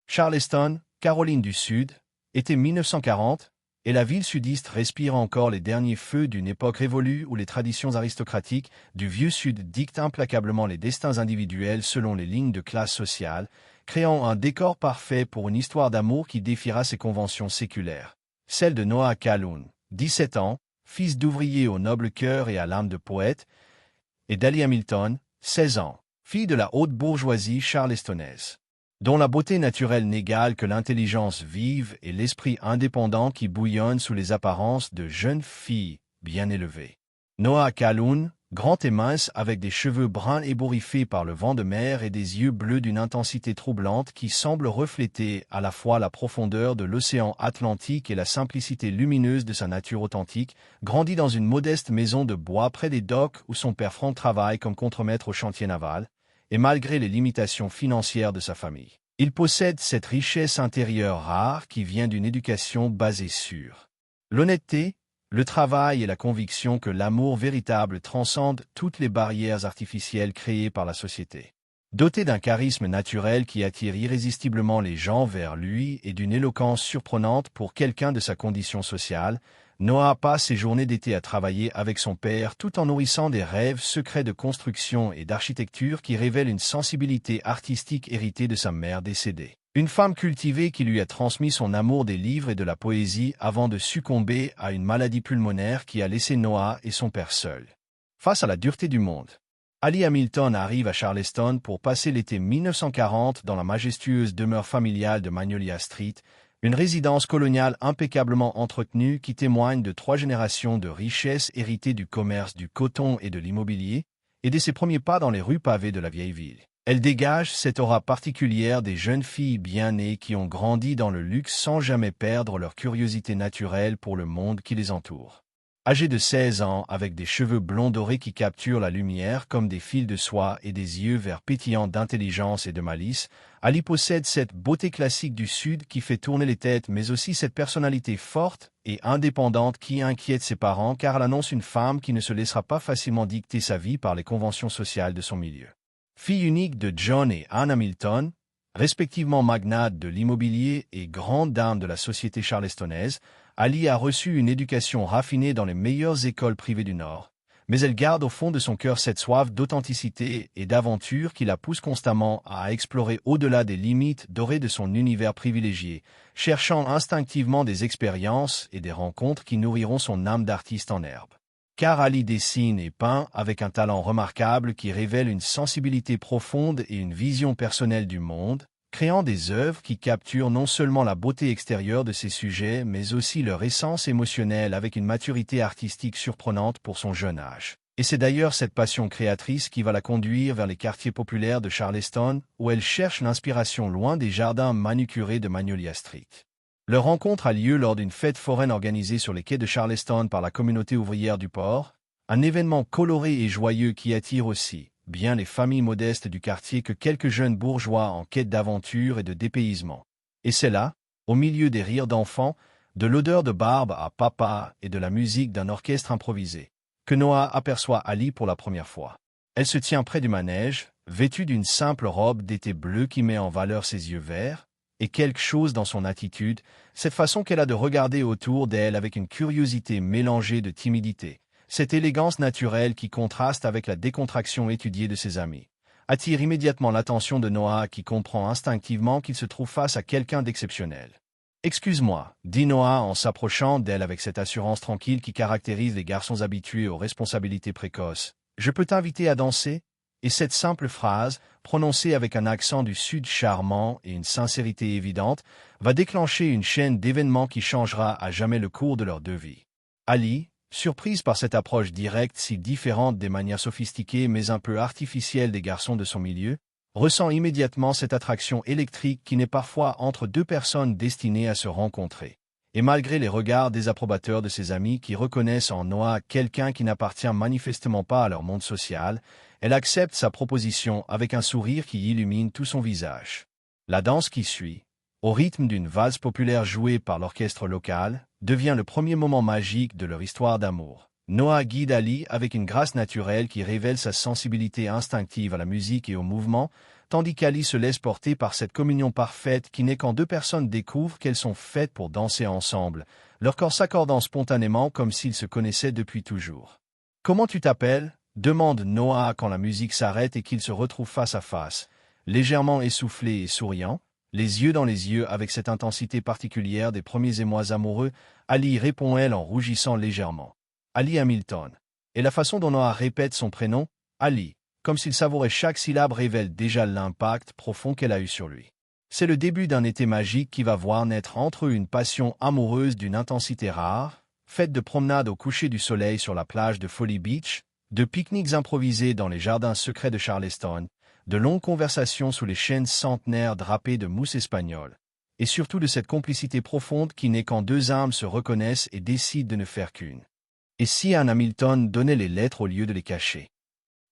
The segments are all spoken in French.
Charleston, Caroline du Sud, été 1940, et la ville sudiste respire encore les derniers feux d'une époque révolue où les traditions aristocratiques du vieux Sud dictent implacablement les destins individuels selon les lignes de classe sociale, créant un décor parfait pour une histoire d'amour qui défiera ses conventions séculaires. Celle de Noah Calhoun, 17 ans, fils d'ouvrier au noble cœur et à l'âme de poète, et d'Ali Hamilton, 16 ans, fille de la haute bourgeoisie charlestonnaise, dont la beauté naturelle n'égale que l'intelligence vive et l'esprit indépendant qui bouillonne sous les apparences de jeunes filles bien élevées. Noah Calhoun, grand et mince avec des cheveux bruns ébouriffés par le vent de mer et des yeux bleus d'une intensité troublante qui semble refléter à la fois la profondeur de l'océan Atlantique et la simplicité lumineuse de sa nature authentique, grandit dans une modeste maison de bois près des docks où son père Frank travaille comme contremaître au chantier naval, et malgré les limitations financières de sa famille, il possède cette richesse intérieure rare qui vient d'une éducation basée sur l'honnêteté, le travail et la conviction que l'amour véritable transcende toutes les barrières artificielles créées par la société. Doté d'un charisme naturel qui attire irrésistiblement les gens vers lui et d'une éloquence surprenante pour quelqu'un de sa condition sociale, Noah passe ses journées d'été à travailler avec son père tout en nourrissant des rêves secrets de construction et d'architecture qui révèlent une sensibilité artistique héritée de sa mère décédée. Une femme cultivée qui lui a transmis son amour des livres et de la poésie avant de succomber à une maladie pulmonaire qui a laissé Noah et son père seuls. Face à la dureté du monde, Ali Hamilton arrive à Charleston pour passer l'été 1940 dans la majestueuse demeure familiale de Magnolia Street, une résidence coloniale impeccablement entretenue qui témoigne de 3 générations de richesses héritées du commerce du coton et de l'immobilier, et de ses premiers pas dans les rues pavées de la vieille ville. Elle dégage cette aura particulière des jeunes filles bien nées qui ont grandi dans le luxe sans jamais perdre leur curiosité naturelle pour le monde qui les entoure. Âgée de 16 ans, avec des cheveux blonds dorés qui capturent la lumière comme des fils de soie et des yeux verts pétillants d'intelligence et de malice, Ali possède cette beauté classique du Sud qui fait tourner les têtes, mais aussi cette personnalité forte et indépendante qui inquiète ses parents car elle annonce une femme qui ne se laissera pas facilement dicter sa vie par les conventions sociales de son milieu. Fille unique de John et Anne Hamilton, respectivement magnates de l'immobilier et grandes dames de la société charlestonnaise, Ali a reçu une éducation raffinée dans les meilleures écoles privées du Nord, mais elle garde au fond de son cœur cette soif d'authenticité et d'aventure qui la pousse constamment à explorer au-delà des limites dorées de son univers privilégié, cherchant instinctivement des expériences et des rencontres qui nourriront son âme d'artiste en herbe. Car Ali dessine et peint avec un talent remarquable qui révèle une sensibilité profonde et une vision personnelle du monde, créant des œuvres qui capturent non seulement la beauté extérieure de ses sujets, mais aussi leur essence émotionnelle avec une maturité artistique surprenante pour son jeune âge. Et c'est d'ailleurs cette passion créatrice qui va la conduire vers les quartiers populaires de Charleston, où elle cherche l'inspiration loin des jardins manucurés de Magnolia Street. Leur rencontre a lieu lors d'une fête foraine organisée sur les quais de Charleston par la communauté ouvrière du port, un événement coloré et joyeux qui attire aussi bien les familles modestes du quartier que quelques jeunes bourgeois en quête d'aventure et de dépaysement. Et c'est là, au milieu des rires d'enfants, de l'odeur de barbe à papa et de la musique d'un orchestre improvisé, que Noah aperçoit Ali pour la première fois. Elle se tient près du manège, vêtue d'une simple robe d'été bleue qui met en valeur ses yeux verts, et quelque chose dans son attitude, cette façon qu'elle a de regarder autour d'elle avec une curiosité mélangée de timidité, cette élégance naturelle qui contraste avec la décontraction étudiée de ses amis, attire immédiatement l'attention de Noah qui comprend instinctivement qu'il se trouve face à quelqu'un d'exceptionnel. « Excuse-moi » dit Noah en s'approchant d'elle avec cette assurance tranquille qui caractérise les garçons habitués aux responsabilités précoces. « Je peux t'inviter à danser ?» Et cette simple phrase, prononcée avec un accent du Sud charmant et une sincérité évidente, va déclencher une chaîne d'événements qui changera à jamais le cours de leurs 2 vies. Ali, surprise par cette approche directe si différente des manières sophistiquées mais un peu artificielles des garçons de son milieu, ressent immédiatement cette attraction électrique qui naît parfois entre 2 personnes destinées à se rencontrer. Et malgré les regards désapprobateurs de ses amis qui reconnaissent en Noah quelqu'un qui n'appartient manifestement pas à leur monde social, elle accepte sa proposition avec un sourire qui illumine tout son visage. La danse qui suit, au rythme d'une valse populaire jouée par l'orchestre local, devient le premier moment magique de leur histoire d'amour. Noah guide Ali avec une grâce naturelle qui révèle sa sensibilité instinctive à la musique et au mouvement, tandis qu'Ali se laisse porter par cette communion parfaite qui n'est quand deux personnes découvrent qu'elles sont faites pour danser ensemble, leur corps s'accordant spontanément comme s'ils se connaissaient depuis toujours. « Comment tu t'appelles » demande Noah quand la musique s'arrête et qu'ils se retrouvent face à face, légèrement essoufflé et souriant, les yeux dans les yeux avec cette intensité particulière des premiers émois amoureux. Ali répond elle en rougissant légèrement. Ali Hamilton. Et la façon dont Noah répète son prénom, Ali, comme s'il savourait chaque syllabe révèle déjà l'impact profond qu'elle a eu sur lui. C'est le début d'un été magique qui va voir naître entre eux une passion amoureuse d'une intensité rare, faite de promenades au coucher du soleil sur la plage de Folly Beach, de pique-niques improvisés dans les jardins secrets de Charleston, de longues conversations sous les chênes centenaires drapés de mousse espagnole, et surtout de cette complicité profonde qui naît quand deux âmes se reconnaissent et décident de ne faire qu'une. Et si Anne Hamilton donnait les lettres au lieu de les cacher?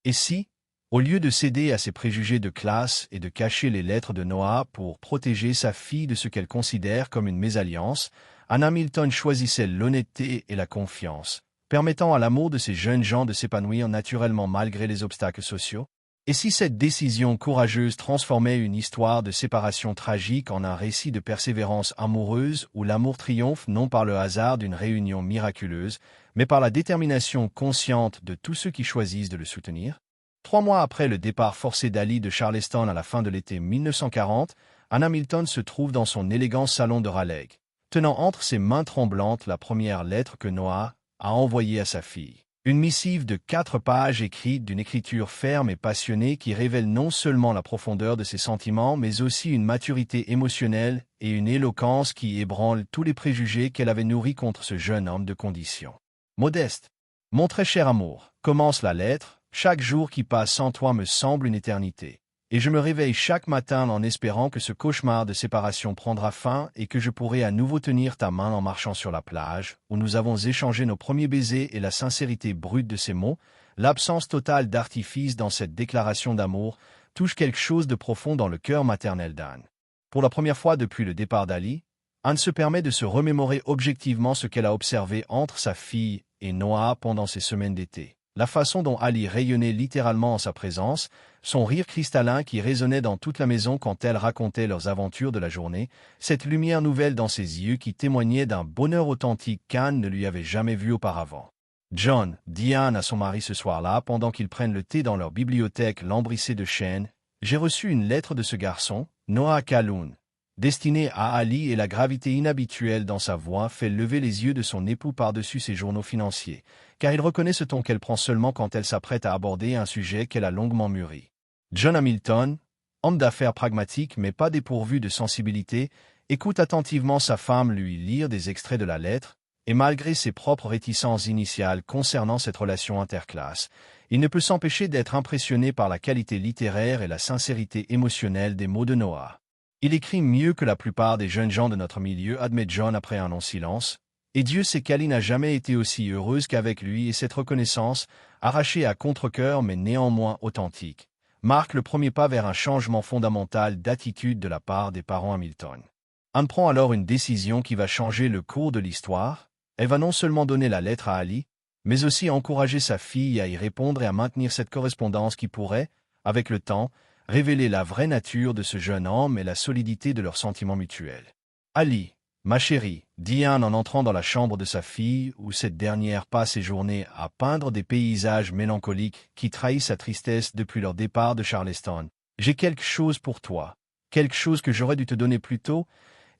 Et si, au lieu de céder à ses préjugés de classe et de cacher les lettres de Noah pour protéger sa fille de ce qu'elle considère comme une mésalliance, Anne Hamilton choisissait l'honnêteté et la confiance, permettant à l'amour de ces jeunes gens de s'épanouir naturellement malgré les obstacles sociaux? Et si cette décision courageuse transformait une histoire de séparation tragique en un récit de persévérance amoureuse où l'amour triomphe non par le hasard d'une réunion miraculeuse, mais par la détermination consciente de tous ceux qui choisissent de le soutenir? 3 mois après le départ forcé d'Ali de Charleston à la fin de l'été 1940, Anne Hamilton se trouve dans son élégant salon de Raleigh, tenant entre ses mains tremblantes la première lettre que Noah a envoyée à sa fille. Une missive de 4 pages écrite d'une écriture ferme et passionnée qui révèle non seulement la profondeur de ses sentiments, mais aussi une maturité émotionnelle et une éloquence qui ébranlent tous les préjugés qu'elle avait nourris contre ce jeune homme de condition. Modeste. Mon très cher amour, commence la lettre, chaque jour qui passe sans toi me semble une éternité. Et je me réveille chaque matin en espérant que ce cauchemar de séparation prendra fin et que je pourrai à nouveau tenir ta main en marchant sur la plage, où nous avons échangé nos premiers baisers et la sincérité brute de ces mots, l'absence totale d'artifice dans cette déclaration d'amour, touche quelque chose de profond dans le cœur maternel d'Anne. Pour la première fois depuis le départ d'Ali, Anne se permet de se remémorer objectivement ce qu'elle a observé entre sa fille et Noah pendant ces semaines d'été. La façon dont Ali rayonnait littéralement en sa présence, son rire cristallin qui résonnait dans toute la maison quand elle racontait leurs aventures de la journée, cette lumière nouvelle dans ses yeux qui témoignait d'un bonheur authentique qu'Anne ne lui avait jamais vu auparavant. John, dit Anne à son mari ce soir-là pendant qu'ils prennent le thé dans leur bibliothèque lambrissée de chênes, j'ai reçu une lettre de ce garçon, Noah Calhoun, destinée à Ali et la gravité inhabituelle dans sa voix fait lever les yeux de son époux par-dessus ses journaux financiers, car il reconnaît ce ton qu'elle prend seulement quand elle s'apprête à aborder un sujet qu'elle a longuement mûri. John Hamilton, homme d'affaires pragmatique mais pas dépourvu de sensibilité, écoute attentivement sa femme lui lire des extraits de la lettre, et malgré ses propres réticences initiales concernant cette relation interclasse, il ne peut s'empêcher d'être impressionné par la qualité littéraire et la sincérité émotionnelle des mots de Noah. Il écrit mieux que la plupart des jeunes gens de notre milieu, admet John après un long silence, et Dieu sait qu'Ali n'a jamais été aussi heureuse qu'avec lui et cette reconnaissance, arrachée à contre-cœur mais néanmoins authentique, marque le premier pas vers un changement fondamental d'attitude de la part des parents Hamilton. Anne prend alors une décision qui va changer le cours de l'histoire. Elle va non seulement donner la lettre à Ali, mais aussi encourager sa fille à y répondre et à maintenir cette correspondance qui pourrait, avec le temps, révéler la vraie nature de ce jeune homme et la solidité de leurs sentiments mutuels. Ali, ma chérie, dit Anne en entrant dans la chambre de sa fille où cette dernière passe ses journées à peindre des paysages mélancoliques qui trahissent sa tristesse depuis leur départ de Charleston. J'ai quelque chose pour toi, quelque chose que j'aurais dû te donner plus tôt,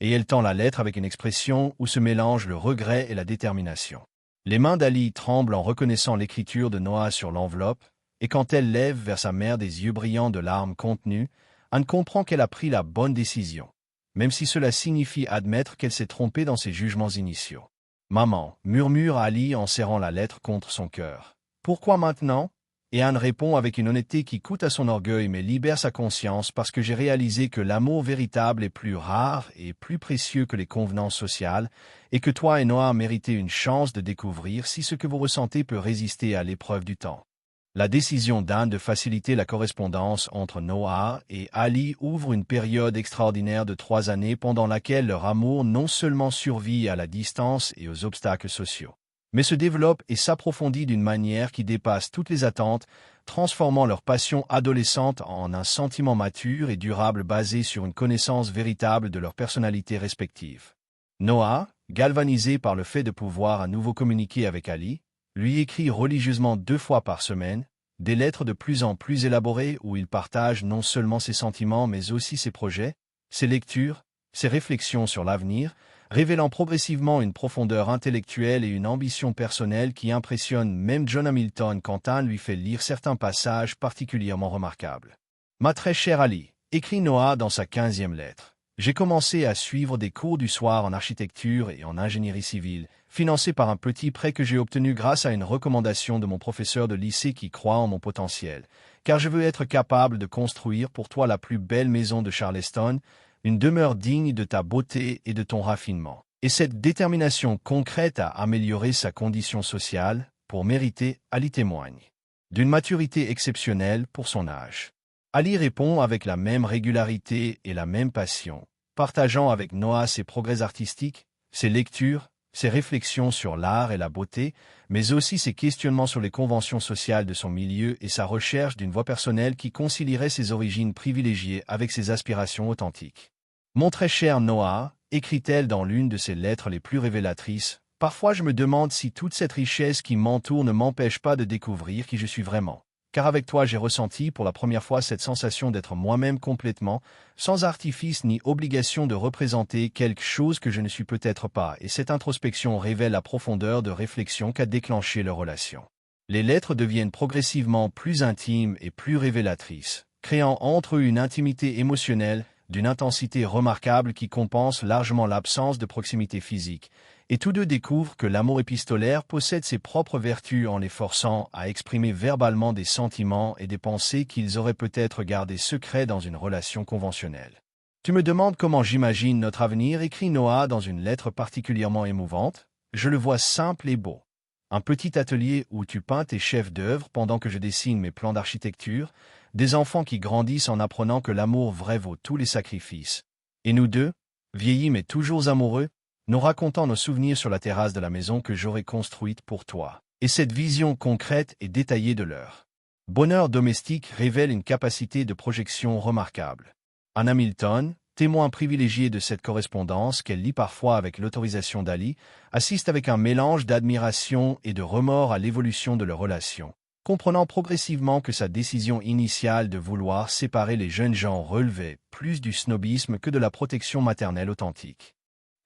et elle tend la lettre avec une expression où se mélangent le regret et la détermination. Les mains d'Ali tremblent en reconnaissant l'écriture de Noah sur l'enveloppe, et quand elle lève vers sa mère des yeux brillants de larmes contenues, Anne comprend qu'elle a pris la bonne décision, même si cela signifie admettre qu'elle s'est trompée dans ses jugements initiaux. « Maman » murmure Ali en serrant la lettre contre son cœur. « Pourquoi maintenant ?» Et Anne répond avec une honnêteté qui coûte à son orgueil mais libère sa conscience parce que j'ai réalisé que l'amour véritable est plus rare et plus précieux que les convenances sociales et que toi et Noah méritez une chance de découvrir si ce que vous ressentez peut résister à l'épreuve du temps. La décision d'Anne de faciliter la correspondance entre Noah et Ali ouvre une période extraordinaire de 3 années pendant laquelle leur amour non seulement survit à la distance et aux obstacles sociaux, mais se développe et s'approfondit d'une manière qui dépasse toutes les attentes, transformant leur passion adolescente en un sentiment mature et durable basé sur une connaissance véritable de leur personnalité respective. Noah, galvanisé par le fait de pouvoir à nouveau communiquer avec Ali, lui écrit religieusement 2 fois par semaine, des lettres de plus en plus élaborées où il partage non seulement ses sentiments mais aussi ses projets, ses lectures, ses réflexions sur l'avenir, révélant progressivement une profondeur intellectuelle et une ambition personnelle qui impressionnent même John Hamilton quand Anne lui fait lire certains passages particulièrement remarquables. « Ma très chère Ali », écrit Noah dans sa 15e lettre, « j'ai commencé à suivre des cours du soir en architecture et en ingénierie civile, financés par un petit prêt que j'ai obtenu grâce à une recommandation de mon professeur de lycée qui croit en mon potentiel, car je veux être capable de construire pour toi la plus belle maison de Charleston, une demeure digne de ta beauté et de ton raffinement. Et cette détermination concrète à améliorer sa condition sociale, pour mériter, Ali témoigne d'une maturité exceptionnelle pour son âge. Ali répond avec la même régularité et la même passion, partageant avec Noah ses progrès artistiques, ses lectures, ses réflexions sur l'art et la beauté, mais aussi ses questionnements sur les conventions sociales de son milieu et sa recherche d'une voie personnelle qui concilierait ses origines privilégiées avec ses aspirations authentiques. « Mon très cher Noah », écrit-elle dans l'une de ses lettres les plus révélatrices, « parfois je me demande si toute cette richesse qui m'entoure ne m'empêche pas de découvrir qui je suis vraiment. Car avec toi j'ai ressenti pour la première fois cette sensation d'être moi-même complètement, sans artifice ni obligation de représenter quelque chose que je ne suis peut-être pas, et cette introspection révèle la profondeur de réflexion qu'a déclenché leur relation. » Les lettres deviennent progressivement plus intimes et plus révélatrices, créant entre eux une intimité émotionnelle, d'une intensité remarquable qui compense largement l'absence de proximité physique, et tous deux découvrent que l'amour épistolaire possède ses propres vertus en les forçant à exprimer verbalement des sentiments et des pensées qu'ils auraient peut-être gardés secrets dans une relation conventionnelle. « Tu me demandes comment j'imagine notre avenir, écrit Noah dans une lettre particulièrement émouvante. Je le vois simple et beau. Un petit atelier où tu peins tes chefs d'œuvre pendant que je dessine mes plans d'architecture, des enfants qui grandissent en apprenant que l'amour vrai vaut tous les sacrifices. Et nous deux, vieillis mais toujours amoureux, nous racontant nos souvenirs sur la terrasse de la maison que j'aurais construite pour toi. Et cette vision concrète et détaillée de leur bonheur domestique révèle une capacité de projection remarquable. Anne Hamilton, témoin privilégié de cette correspondance qu'elle lit parfois avec l'autorisation d'Ali, assiste avec un mélange d'admiration et de remords à l'évolution de leur relation, comprenant progressivement que sa décision initiale de vouloir séparer les jeunes gens relevait plus du snobisme que de la protection maternelle authentique.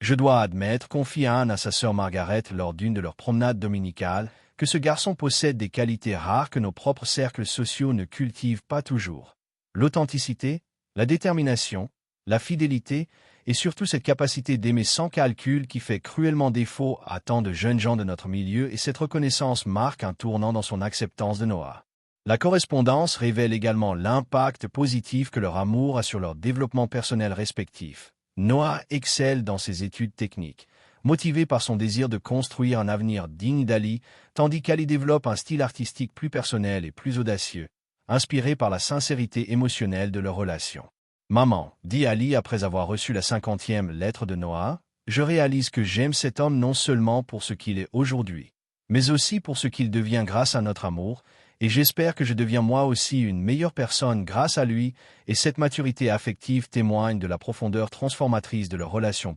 « Je dois admettre, confie Anne à sa sœur Margaret lors d'une de leurs promenades dominicales, que ce garçon possède des qualités rares que nos propres cercles sociaux ne cultivent pas toujours. L'authenticité, la détermination, la fidélité et surtout cette capacité d'aimer sans calcul qui fait cruellement défaut à tant de jeunes gens de notre milieu, et cette reconnaissance marque un tournant dans son acceptance de Noah. La correspondance révèle également l'impact positif que leur amour a sur leur développement personnel respectif. Noah excelle dans ses études techniques, motivé par son désir de construire un avenir digne d'Ali, tandis qu'Ali développe un style artistique plus personnel et plus audacieux, inspiré par la sincérité émotionnelle de leur relation. « Maman, dit Ali après avoir reçu la 50e lettre de Noah, je réalise que j'aime cet homme non seulement pour ce qu'il est aujourd'hui, mais aussi pour ce qu'il devient grâce à notre amour, et j'espère que je deviens moi aussi une meilleure personne grâce à lui, et cette maturité affective témoigne de la profondeur transformatrice de leur relation. »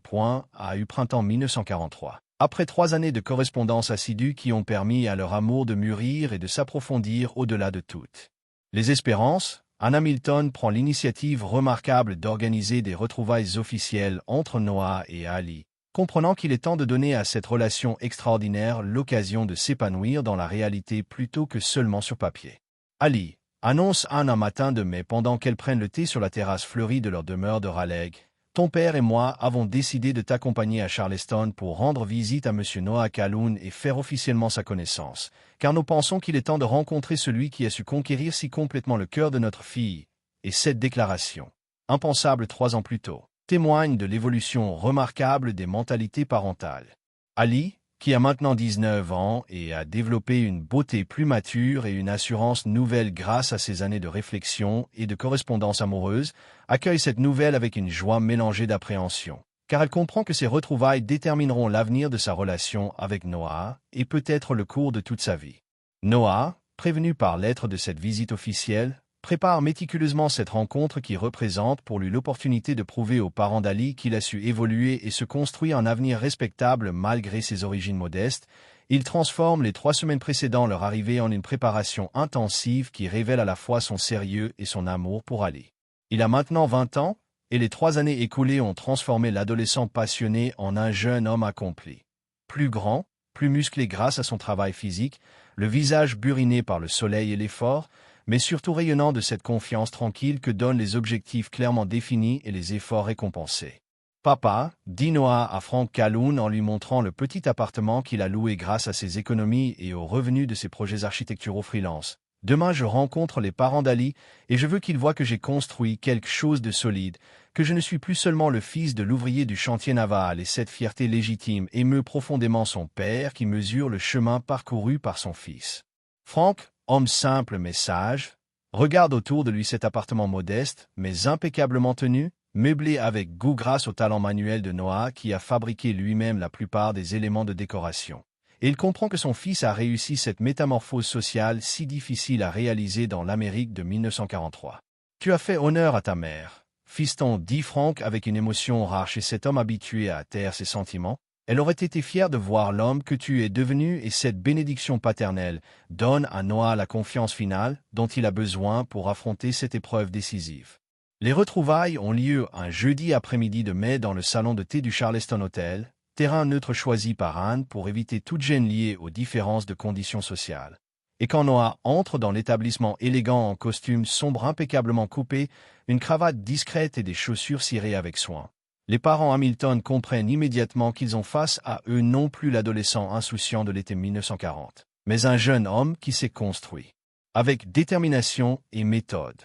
A eu printemps 1943. Après 3 années de correspondance assidue qui ont permis à leur amour de mûrir et de s'approfondir au-delà de toutes les espérances, Anne Hamilton prend l'initiative remarquable d'organiser des retrouvailles officielles entre Noah et Ali, comprenant qu'il est temps de donner à cette relation extraordinaire l'occasion de s'épanouir dans la réalité plutôt que seulement sur papier. Ali, annonce Anne un matin de mai pendant qu'elles prennent le thé sur la terrasse fleurie de leur demeure de Raleigh, « Ton père et moi avons décidé de t'accompagner à Charleston pour rendre visite à M. Noah Calhoun et faire officiellement sa connaissance, car nous pensons qu'il est temps de rencontrer celui qui a su conquérir si complètement le cœur de notre fille. » Et cette déclaration, impensable 3 ans plus tôt, témoigne de l'évolution remarquable des mentalités parentales. Ali, qui a maintenant 19 ans et a développé une beauté plus mature et une assurance nouvelle grâce à ses années de réflexion et de correspondance amoureuse, accueille cette nouvelle avec une joie mélangée d'appréhension. car elle comprend que ces retrouvailles détermineront l'avenir de sa relation avec Noah et peut-être le cours de toute sa vie. Noah, prévenu par lettre de cette visite officielle, prépare méticuleusement cette rencontre qui représente pour lui l'opportunité de prouver aux parents d'Ali qu'il a su évoluer et se construire un avenir respectable malgré ses origines modestes. Il transforme les 3 semaines précédant leur arrivée en une préparation intensive qui révèle à la fois son sérieux et son amour pour Ali. Il a maintenant 20 ans, et les 3 années écoulées ont transformé l'adolescent passionné en un jeune homme accompli. Plus grand, plus musclé grâce à son travail physique, le visage buriné par le soleil et l'effort, mais surtout rayonnant de cette confiance tranquille que donnent les objectifs clairement définis et les efforts récompensés. « Papa », dit Noah à Frank Calhoun en lui montrant le petit appartement qu'il a loué grâce à ses économies et aux revenus de ses projets architecturaux freelance. « Demain je rencontre les parents d'Ali et je veux qu'ils voient que j'ai construit quelque chose de solide, que je ne suis plus seulement le fils de l'ouvrier du chantier naval et cette fierté légitime émeut profondément son père qui mesure le chemin parcouru par son fils. » Frank, homme simple mais sage, regarde autour de lui cet appartement modeste mais impeccablement tenu, meublé avec goût grâce au talent manuel de Noah qui a fabriqué lui-même la plupart des éléments de décoration. Et il comprend que son fils a réussi cette métamorphose sociale si difficile à réaliser dans l'Amérique de 1943. « Tu as fait honneur à ta mère, fiston, dit Frank avec une émotion rare chez cet homme habitué à taire ses sentiments. Elle aurait été fière de voir l'homme que tu es devenu et cette bénédiction paternelle donne à Noah la confiance finale dont il a besoin pour affronter cette épreuve décisive. Les retrouvailles ont lieu un jeudi après-midi de mai dans le salon de thé du Charleston Hotel, terrain neutre choisi par Anne pour éviter toute gêne liée aux différences de conditions sociales. Et quand Noah entre dans l'établissement élégant en costume sombre impeccablement coupé, une cravate discrète et des chaussures cirées avec soin, les parents Hamilton comprennent immédiatement qu'ils ont face à eux non plus l'adolescent insouciant de l'été 1940, mais un jeune homme qui s'est construit avec détermination et méthode.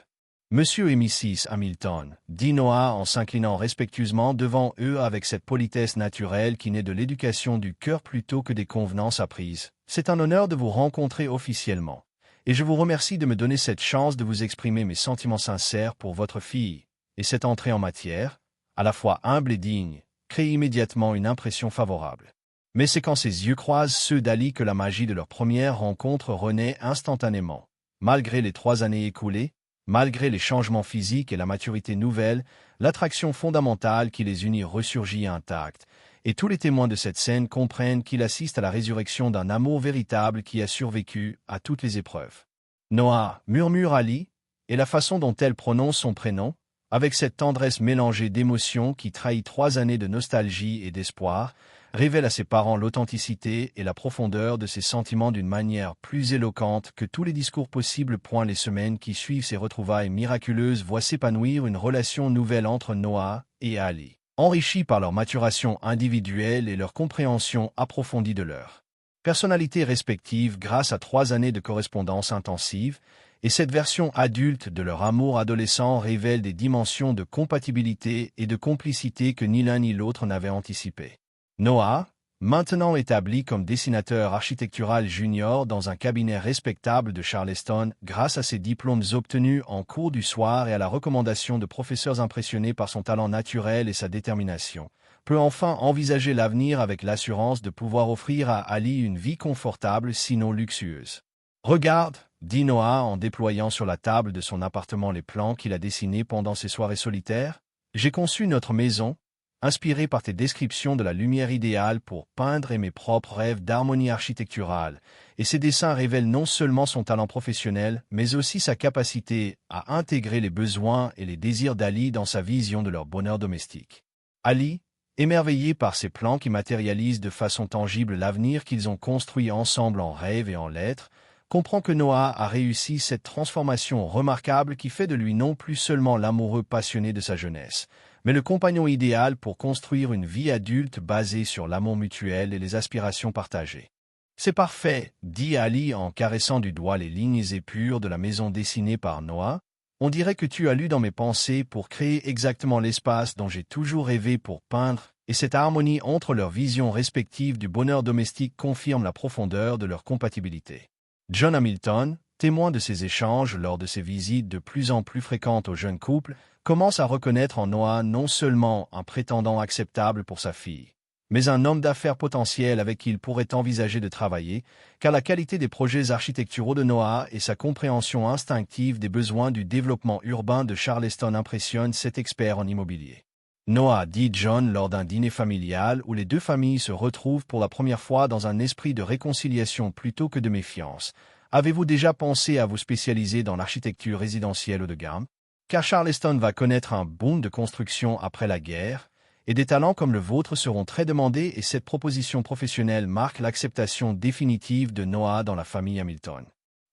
« Monsieur et Mrs. Hamilton, » dit Noah en s'inclinant respectueusement devant eux avec cette politesse naturelle qui naît de l'éducation du cœur plutôt que des convenances apprises. « C'est un honneur de vous rencontrer officiellement, et je vous remercie de me donner cette chance de vous exprimer mes sentiments sincères pour votre fille, et cette entrée en matière, à la fois humble et digne, crée immédiatement une impression favorable. Mais c'est quand ses yeux croisent ceux d'Ali que la magie de leur première rencontre renaît instantanément. Malgré les 3 années écoulées, malgré les changements physiques et la maturité nouvelle, l'attraction fondamentale qui les unit ressurgit intacte, et tous les témoins de cette scène comprennent qu'il assiste à la résurrection d'un amour véritable qui a survécu à toutes les épreuves. « Noah » murmure Ali, et la façon dont elle prononce son prénom, avec cette tendresse mélangée d'émotions qui trahit 3 années de nostalgie et d'espoir, révèle à ses parents l'authenticité et la profondeur de ses sentiments d'une manière plus éloquente que tous les discours possibles. Les semaines qui suivent ces retrouvailles miraculeuses voient s'épanouir une relation nouvelle entre Noah et Ali, enrichie par leur maturation individuelle et leur compréhension approfondie de leur personnalité respective grâce à 3 années de correspondance intensive, et cette version adulte de leur amour adolescent révèle des dimensions de compatibilité et de complicité que ni l'un ni l'autre n'avaient anticipées. Noah, maintenant établi comme dessinateur architectural junior dans un cabinet respectable de Charleston grâce à ses diplômes obtenus en cours du soir et à la recommandation de professeurs impressionnés par son talent naturel et sa détermination, peut enfin envisager l'avenir avec l'assurance de pouvoir offrir à Ali une vie confortable sinon luxueuse. « Regarde » dit Noah en déployant sur la table de son appartement les plans qu'il a dessinés pendant ses soirées solitaires. « J'ai conçu notre maison, inspiré par tes descriptions de la lumière idéale pour peindre et mes propres rêves d'harmonie architecturale, et ces dessins révèlent non seulement son talent professionnel, mais aussi sa capacité à intégrer les besoins et les désirs d'Ali dans sa vision de leur bonheur domestique. » Ali, émerveillé par ces plans qui matérialisent de façon tangible l'avenir qu'ils ont construit ensemble en rêve et en lettres, comprend que Noah a réussi cette transformation remarquable qui fait de lui non plus seulement l'amoureux passionné de sa jeunesse, mais le compagnon idéal pour construire une vie adulte basée sur l'amour mutuel et les aspirations partagées. « C'est parfait, » dit Ali en caressant du doigt les lignes épures de la maison dessinée par Noah. « On dirait que tu as lu dans mes pensées pour créer exactement l'espace dont j'ai toujours rêvé pour peindre, et cette harmonie entre leurs visions respectives du bonheur domestique confirme la profondeur de leur compatibilité. » John Hamilton, témoin de ces échanges lors de ses visites de plus en plus fréquentes au jeune couple, commence à reconnaître en Noah non seulement un prétendant acceptable pour sa fille, mais un homme d'affaires potentiel avec qui il pourrait envisager de travailler, car la qualité des projets architecturaux de Noah et sa compréhension instinctive des besoins du développement urbain de Charleston impressionnent cet expert en immobilier. Noah, dit John lors d'un dîner familial où les deux familles se retrouvent pour la première fois dans un esprit de réconciliation plutôt que de méfiance. Avez-vous déjà pensé à vous spécialiser dans l'architecture résidentielle haut de gamme? Car Charleston va connaître un boom de construction après la guerre, et des talents comme le vôtre seront très demandés et cette proposition professionnelle marque l'acceptation définitive de Noah dans la famille Hamilton.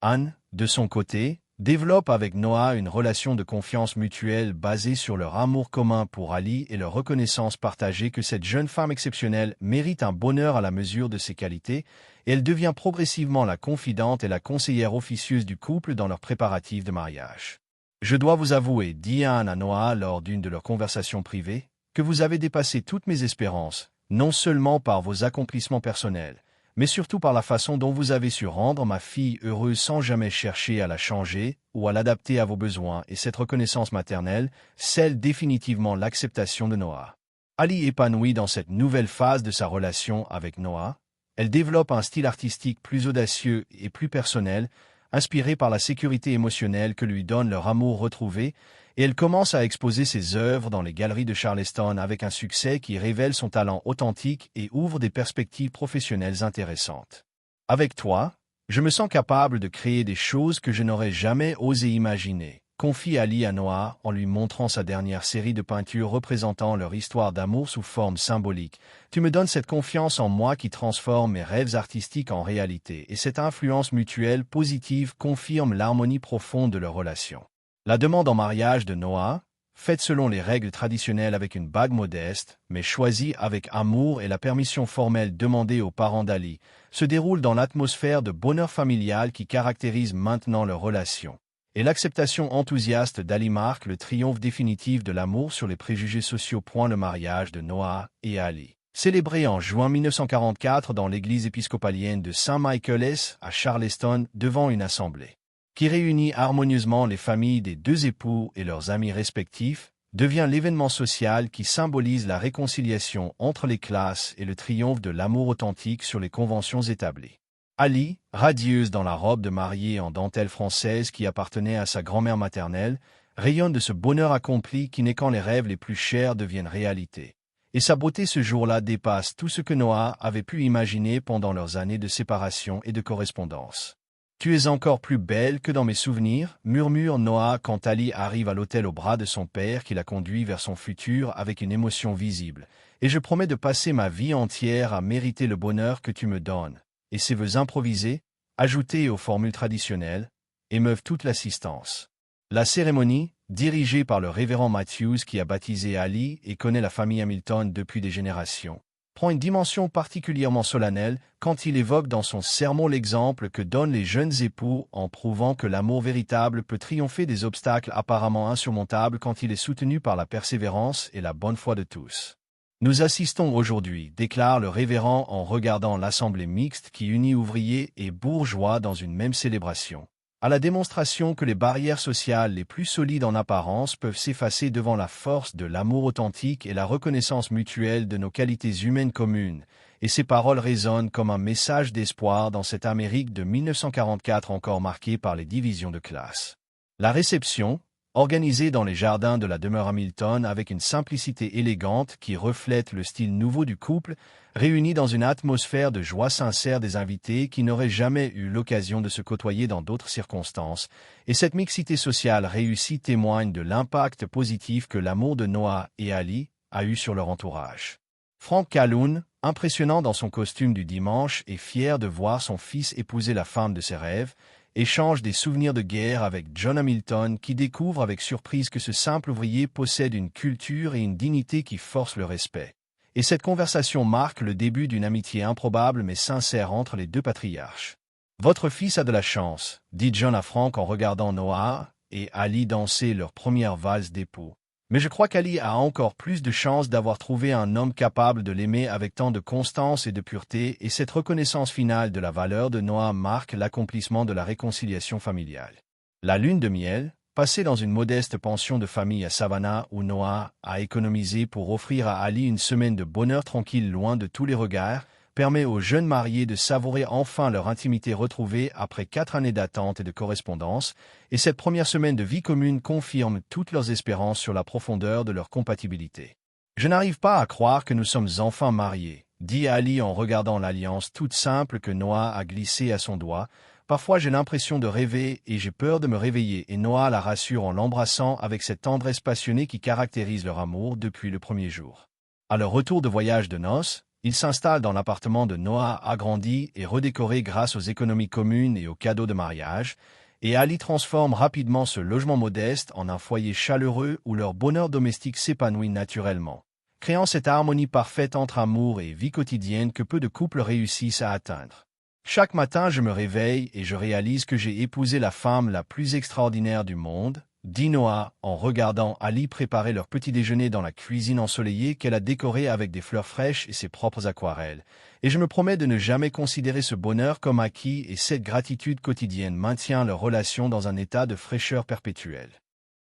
Anne, de son côté, développe avec Noah une relation de confiance mutuelle basée sur leur amour commun pour Ali et leur reconnaissance partagée que cette jeune femme exceptionnelle mérite un bonheur à la mesure de ses qualités, et elle devient progressivement la confidente et la conseillère officieuse du couple dans leurs préparatifs de mariage. Je dois vous avouer, dit Anne à Noah lors d'une de leurs conversations privées, que vous avez dépassé toutes mes espérances, non seulement par vos accomplissements personnels, mais surtout par la façon dont vous avez su rendre ma fille heureuse sans jamais chercher à la changer ou à l'adapter à vos besoins, et cette reconnaissance maternelle scelle définitivement l'acceptation de Noah. Ali épanouie dans cette nouvelle phase de sa relation avec Noah. Elle développe un style artistique plus audacieux et plus personnel, inspiré par la sécurité émotionnelle que lui donne leur amour retrouvé, et elle commence à exposer ses œuvres dans les galeries de Charleston avec un succès qui révèle son talent authentique et ouvre des perspectives professionnelles intéressantes. Avec toi, je me sens capable de créer des choses que je n'aurais jamais osé imaginer, confie Ali à Noah en lui montrant sa dernière série de peintures représentant leur histoire d'amour sous forme symbolique. Tu me donnes cette confiance en moi qui transforme mes rêves artistiques en réalité, et cette influence mutuelle positive confirme l'harmonie profonde de leur relation. La demande en mariage de Noah, faite selon les règles traditionnelles avec une bague modeste, mais choisie avec amour et la permission formelle demandée aux parents d'Ali, se déroule dans l'atmosphère de bonheur familial qui caractérise maintenant leur relation. Et l'acceptation enthousiaste d'Ali marque le triomphe définitif de l'amour sur les préjugés sociaux. Le mariage de Noah et Ali, célébré en juin 1944 dans l'église épiscopalienne de St. Michael's à Charleston devant une assemblée qui réunit harmonieusement les familles des deux époux et leurs amis respectifs, devient l'événement social qui symbolise la réconciliation entre les classes et le triomphe de l'amour authentique sur les conventions établies. Ali, radieuse dans la robe de mariée en dentelle française qui appartenait à sa grand-mère maternelle, rayonne de ce bonheur accompli qui n'est quand les rêves les plus chers deviennent réalité. Et sa beauté ce jour-là dépasse tout ce que Noah avait pu imaginer pendant leurs années de séparation et de correspondance. Tu es encore plus belle que dans mes souvenirs, murmure Noah quand Ali arrive à l'hôtel au bras de son père qui la conduit vers son futur avec une émotion visible. Et je promets de passer ma vie entière à mériter le bonheur que tu me donnes. Et ces vœux improvisés, ajoutés aux formules traditionnelles, émeuvent toute l'assistance. La cérémonie, dirigée par le révérend Matthews qui a baptisé Ali et connaît la famille Hamilton depuis des générations, prend une dimension particulièrement solennelle quand il évoque dans son sermon l'exemple que donnent les jeunes époux en prouvant que l'amour véritable peut triompher des obstacles apparemment insurmontables quand il est soutenu par la persévérance et la bonne foi de tous. Nous assistons aujourd'hui, déclare le révérend en regardant l'assemblée mixte qui unit ouvriers et bourgeois dans une même célébration, à la démonstration que les barrières sociales les plus solides en apparence peuvent s'effacer devant la force de l'amour authentique et la reconnaissance mutuelle de nos qualités humaines communes, et ces paroles résonnent comme un message d'espoir dans cette Amérique de 1944 encore marquée par les divisions de classe. La réception, organisée dans les jardins de la demeure Hamilton avec une simplicité élégante qui reflète le style nouveau du couple, réunit dans une atmosphère de joie sincère des invités qui n'auraient jamais eu l'occasion de se côtoyer dans d'autres circonstances, et cette mixité sociale réussie témoigne de l'impact positif que l'amour de Noah et Ali a eu sur leur entourage. Frank Calhoun, impressionnant dans son costume du dimanche et fier de voir son fils épouser la femme de ses rêves, échange des souvenirs de guerre avec John Hamilton qui découvre avec surprise que ce simple ouvrier possède une culture et une dignité qui forcent le respect. Et cette conversation marque le début d'une amitié improbable mais sincère entre les deux patriarches. « Votre fils a de la chance », dit John à Frank en regardant Noah et Ali danser leur première valse d'époux. Mais je crois qu'Ali a encore plus de chances d'avoir trouvé un homme capable de l'aimer avec tant de constance et de pureté, et cette reconnaissance finale de la valeur de Noah marque l'accomplissement de la réconciliation familiale. La lune de miel, passée dans une modeste pension de famille à Savannah où Noah a économisé pour offrir à Ali une semaine de bonheur tranquille loin de tous les regards, permet aux jeunes mariés de savourer enfin leur intimité retrouvée après 4 années d'attente et de correspondance, et cette première semaine de vie commune confirme toutes leurs espérances sur la profondeur de leur compatibilité. Je n'arrive pas à croire que nous sommes enfin mariés, dit Ali en regardant l'alliance toute simple que Noah a glissée à son doigt. Parfois j'ai l'impression de rêver et j'ai peur de me réveiller, et Noah la rassure en l'embrassant avec cette tendresse passionnée qui caractérise leur amour depuis le premier jour. À leur retour de voyage de noces, ils s'installent dans l'appartement de Noah agrandi et redécoré grâce aux économies communes et aux cadeaux de mariage, et Ali transforme rapidement ce logement modeste en un foyer chaleureux où leur bonheur domestique s'épanouit naturellement, créant cette harmonie parfaite entre amour et vie quotidienne que peu de couples réussissent à atteindre. Chaque matin, je me réveille et je réalise que j'ai épousé la femme la plus extraordinaire du monde, dit Noah en regardant Ali préparer leur petit déjeuner dans la cuisine ensoleillée qu'elle a décorée avec des fleurs fraîches et ses propres aquarelles, et je me promets de ne jamais considérer ce bonheur comme acquis, et cette gratitude quotidienne maintient leur relation dans un état de fraîcheur perpétuelle.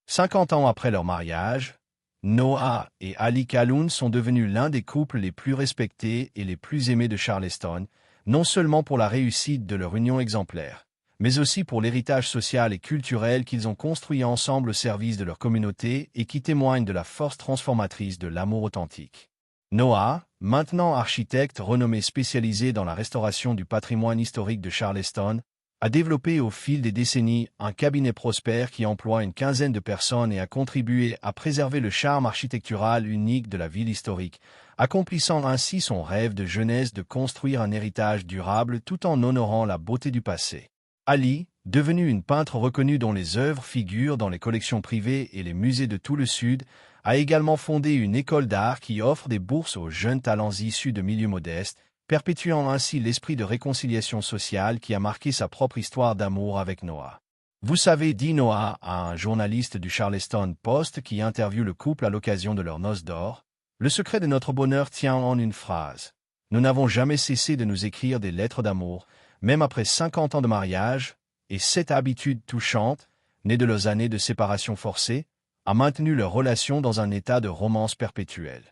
50 ans après leur mariage, Noah et Ali Calhoun sont devenus l'un des couples les plus respectés et les plus aimés de Charleston, non seulement pour la réussite de leur union exemplaire, mais aussi pour l'héritage social et culturel qu'ils ont construit ensemble au service de leur communauté et qui témoigne de la force transformatrice de l'amour authentique. Noah, maintenant architecte renommé spécialisé dans la restauration du patrimoine historique de Charleston, a développé au fil des décennies un cabinet prospère qui emploie une quinzaine de personnes et a contribué à préserver le charme architectural unique de la ville historique, accomplissant ainsi son rêve de jeunesse de construire un héritage durable tout en honorant la beauté du passé. Ali, devenu une peintre reconnue dont les œuvres figurent dans les collections privées et les musées de tout le Sud, a également fondé une école d'art qui offre des bourses aux jeunes talents issus de milieux modestes, perpétuant ainsi l'esprit de réconciliation sociale qui a marqué sa propre histoire d'amour avec Noah. Vous savez, dit Noah à un journaliste du Charleston Post qui interviewe le couple à l'occasion de leur noces d'or, le secret de notre bonheur tient en une phrase. Nous n'avons jamais cessé de nous écrire des lettres d'amour, même après 50 ans de mariage, et cette habitude touchante, née de leurs années de séparation forcée, a maintenu leur relation dans un état de romance perpétuelle.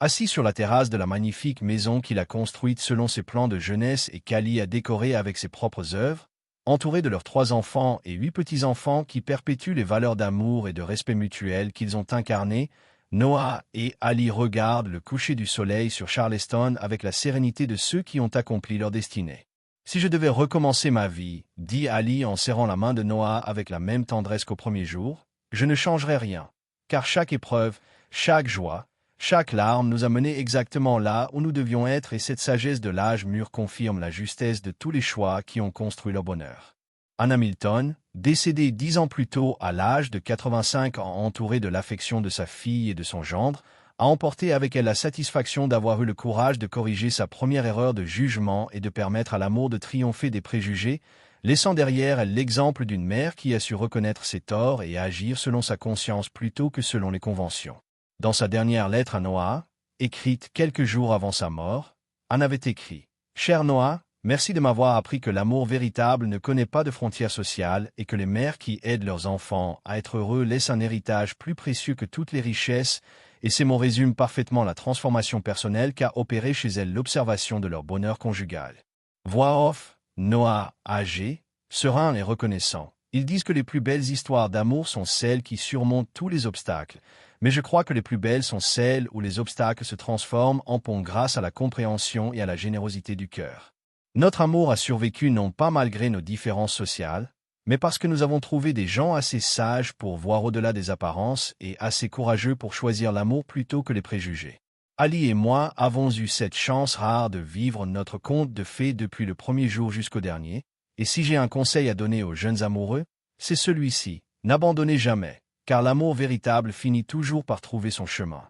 Assis sur la terrasse de la magnifique maison qu'il a construite selon ses plans de jeunesse et qu'Ali a décorée avec ses propres œuvres, entouré de leurs 3 enfants et 8 petits-enfants qui perpétuent les valeurs d'amour et de respect mutuel qu'ils ont incarnées, Noah et Ali regardent le coucher du soleil sur Charleston avec la sérénité de ceux qui ont accompli leur destinée. Si je devais recommencer ma vie, dit Ali en serrant la main de Noah avec la même tendresse qu'au premier jour, je ne changerais rien, car chaque épreuve, chaque joie, chaque larme nous a menés exactement là où nous devions être, et cette sagesse de l'âge mûr confirme la justesse de tous les choix qui ont construit leur bonheur. Anna Milton, décédée 10 ans plus tôt à l'âge de 85 ans entourée de l'affection de sa fille et de son gendre, a emporté avec elle la satisfaction d'avoir eu le courage de corriger sa première erreur de jugement et de permettre à l'amour de triompher des préjugés, laissant derrière elle l'exemple d'une mère qui a su reconnaître ses torts et agir selon sa conscience plutôt que selon les conventions. Dans sa dernière lettre à Noah, écrite quelques jours avant sa mort, Anne avait écrit « Cher Noah, merci de m'avoir appris que l'amour véritable ne connaît pas de frontières sociales et que les mères qui aident leurs enfants à être heureux laissent un héritage plus précieux que toutes les richesses, et ces mots résument parfaitement la transformation personnelle qu'a opérée chez elles l'observation de leur bonheur conjugal. » Voix off, Noah, âgé, serein et reconnaissant. Ils disent que les plus belles histoires d'amour sont celles qui surmontent tous les obstacles, mais je crois que les plus belles sont celles où les obstacles se transforment en ponts grâce à la compréhension et à la générosité du cœur. Notre amour a survécu non pas malgré nos différences sociales, mais parce que nous avons trouvé des gens assez sages pour voir au-delà des apparences et assez courageux pour choisir l'amour plutôt que les préjugés. Ali et moi avons eu cette chance rare de vivre notre conte de fées depuis le premier jour jusqu'au dernier, et si j'ai un conseil à donner aux jeunes amoureux, c'est celui-ci: n'abandonnez jamais, car l'amour véritable finit toujours par trouver son chemin.